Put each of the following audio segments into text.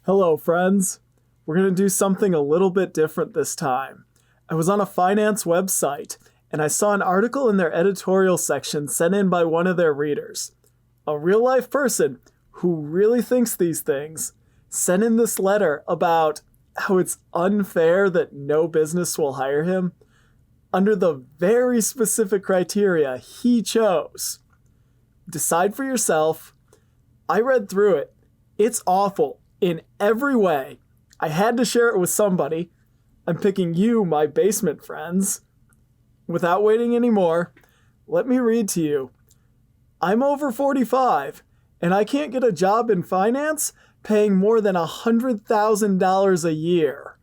Hello, friends. We're going to do something a little bit different this time. I was on a finance website, and I saw an article in their editorial section sent in by one of their readers. A real-life person who really thinks these things sent in this letter about how it's unfair that no business will hire him under the very specific criteria he chose. Decide for yourself. I read through it. It's awful. In every way. I had to share it with somebody. I'm picking you, my basement friends. Without waiting anymore, let me read to you. I'm over 45, and I can't get a job in finance paying more than $100,000 a year.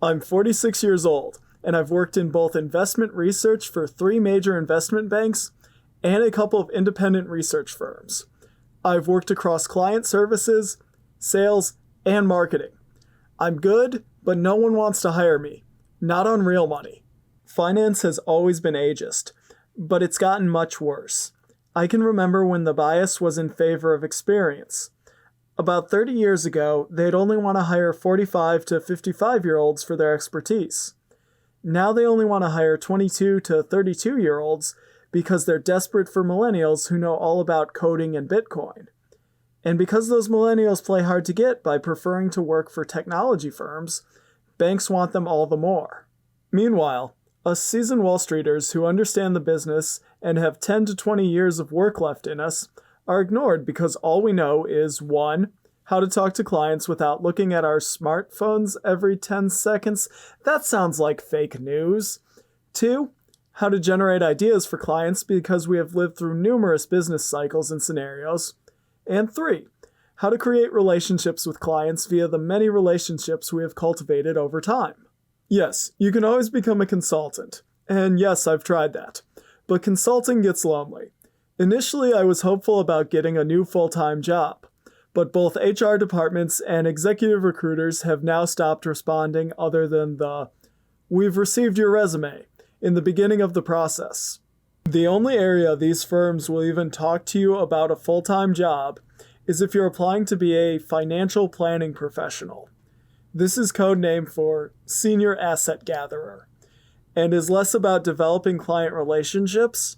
I'm 46 years old, and I've worked in both investment research for 3 major investment banks and a couple of independent research firms. I've worked across client services, sales, and marketing. I'm good, but no one wants to hire me. Not on real money. Finance has always been ageist, but it's gotten much worse. I can remember when the bias was in favor of experience. About 30 years ago, they'd only want to hire 45 to 55-year-olds for their expertise. Now they only want to hire 22 to 32-year-olds because they're desperate for millennials who know all about coding and Bitcoin. And because those millennials play hard to get by preferring to work for technology firms, banks want them all the more. Meanwhile, us seasoned Wall Streeters who understand the business and have 10 to 20 years of work left in us are ignored because all we know is 1. How to talk to clients without looking at our smartphones every 10 seconds. That sounds like fake news. 2. How to generate ideas for clients because we have lived through numerous business cycles and scenarios. And 3. How to create relationships with clients via the many relationships we have cultivated over time. Yes, you can always become a consultant. And yes, I've tried that. But consulting gets lonely. Initially, I was hopeful about getting a new full-time job. But both HR departments and executive recruiters have now stopped responding other than the, "We've received your resume," in the beginning of the process. The only area these firms will even talk to you about a full-time job is if you're applying to be a financial planning professional. This is code name for senior asset gatherer, and is less about developing client relationships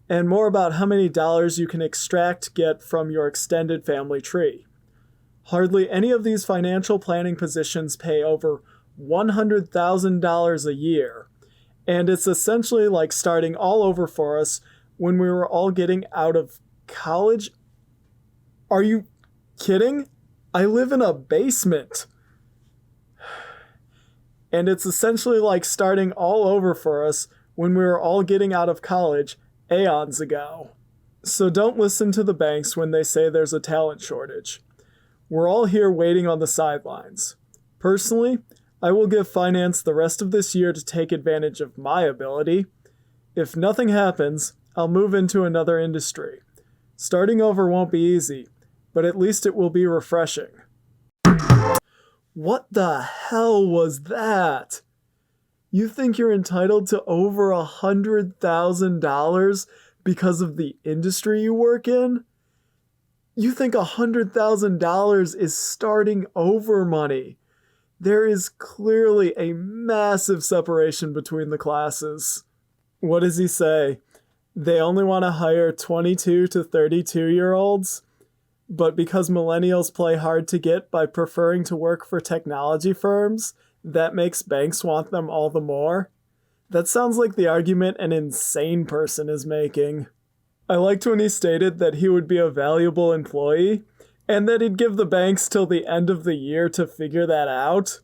and more about how many dollars you can get from your extended family tree. Hardly any of these financial planning positions pay over $100,000 a year, and it's essentially like starting all over for us when we were all getting out of college. Are you kidding? I live in a basement. And it's essentially like starting all over for us when we were all getting out of college aeons ago. So don't listen to the banks when they say there's a talent shortage. We're all here waiting on the sidelines. Personally, I will give finance the rest of this year to take advantage of my ability. If nothing happens, I'll move into another industry. Starting over won't be easy, but at least it will be refreshing. What the hell was that? You think you're entitled to over $100,000 because of the industry you work in? You think $100,000 is starting over money. There is clearly a massive separation between the classes. What does he say? They only want to hire 22 to 32-year-olds? But because millennials play hard to get by preferring to work for technology firms, that makes banks want them all the more? That sounds like the argument an insane person is making. I liked when he stated that he would be a valuable employee, and that he'd give the banks till the end of the year to figure that out.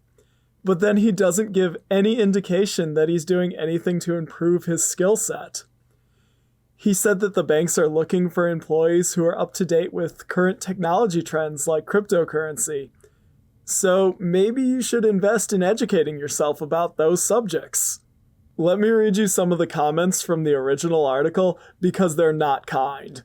But then he doesn't give any indication that he's doing anything to improve his skill set. He said that the banks are looking for employees who are up to date with current technology trends like cryptocurrency. So maybe you should invest in educating yourself about those subjects. Let me read you some of the comments from the original article because they're not kind.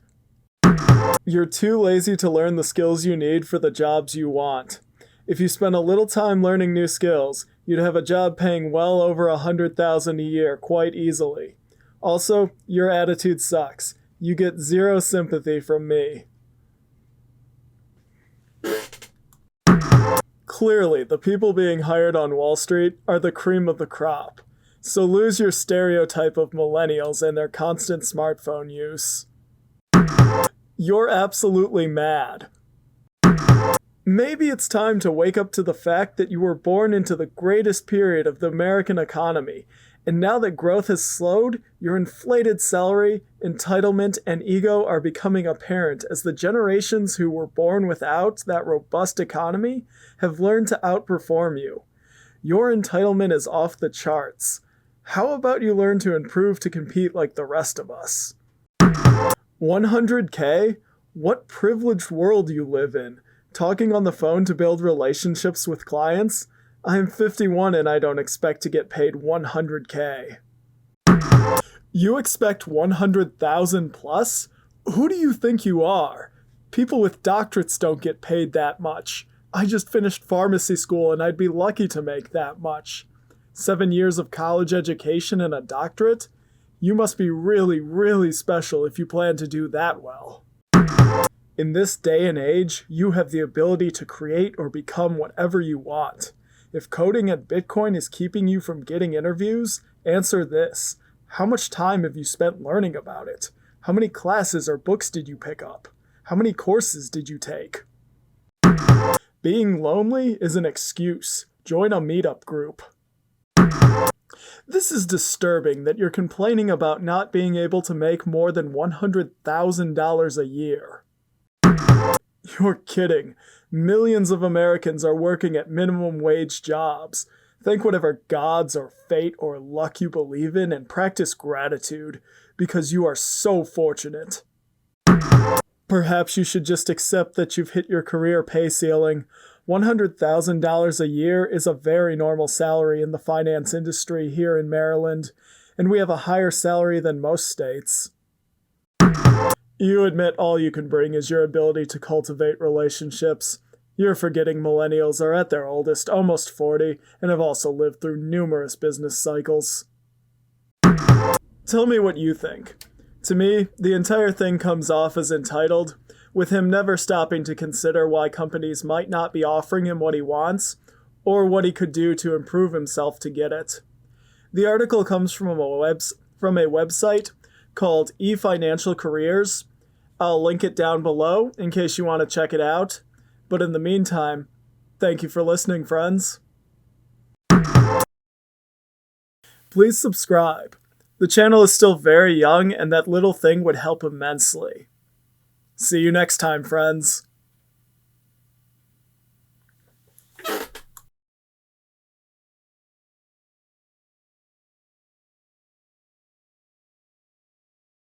You're too lazy to learn the skills you need for the jobs you want. If you spend a little time learning new skills, you'd have a job paying well over $100,000 a year quite easily. Also, your attitude sucks. You get zero sympathy from me. Clearly, the people being hired on Wall Street are the cream of the crop. So lose your stereotype of millennials and their constant smartphone use. You're absolutely mad. Maybe it's time to wake up to the fact that you were born into the greatest period of the American economy, and now that growth has slowed, your inflated salary, entitlement, and ego are becoming apparent as the generations who were born without that robust economy have learned to outperform you. Your entitlement is off the charts. How about you learn to improve to compete like the rest of us? 100K? What privileged world you live in. Talking on the phone to build relationships with clients? I am 51 and I don't expect to get paid 100K. You expect 100,000 plus? Who do you think you are? People with doctorates don't get paid that much. I just finished pharmacy school and I'd be lucky to make that much. 7 years of college education and a doctorate? You must be really, really special if you plan to do that well. In this day and age, you have the ability to create or become whatever you want. If coding and Bitcoin is keeping you from getting interviews, answer this. How much time have you spent learning about it? How many classes or books did you pick up? How many courses did you take? Being lonely is an excuse. Join a meetup group. This is disturbing that you're complaining about not being able to make more than $100,000 a year. You're kidding. Millions of Americans are working at minimum wage jobs. Thank whatever gods or fate or luck you believe in and practice gratitude, because you are so fortunate. Perhaps you should just accept that you've hit your career pay ceiling. $100,000 a year is a very normal salary in the finance industry here in Maryland, and we have a higher salary than most states. You admit all you can bring is your ability to cultivate relationships. You're forgetting millennials are at their oldest almost 40 and have also lived through numerous business cycles. Tell me what you think. To me, the entire thing comes off as entitled, with him never stopping to consider why companies might not be offering him what he wants, or what he could do to improve himself to get it. The article comes from a website called eFinancial Careers. I'll link it down below in case you want to check it out. But in the meantime, thank you for listening, friends. Please subscribe. The channel is still very young and that little thing would help immensely. See you next time, friends.